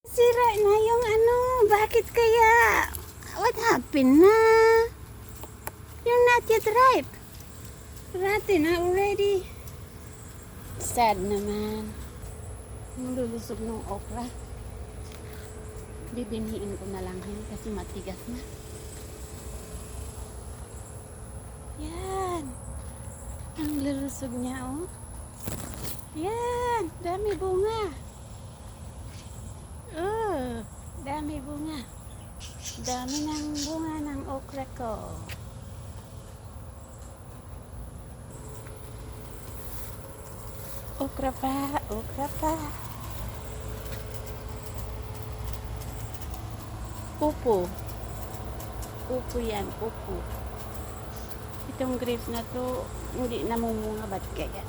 Sira na yung ano, bakit kaya? What happened na? You're not yet ripe. Rotten na already. Sad naman. Lulusog ng okra. Bibinhiin ko na lang yun kasi matigas na. Yan. Ang lulusog niya, oh. Yan. Dami bunga. Oh, dami bunga. Dami ng bunga ng okra ko. Okra pa, okra pa. Upo. Upo yan, upo. Itong grapes na to, hindi namumunga, ba't kaya?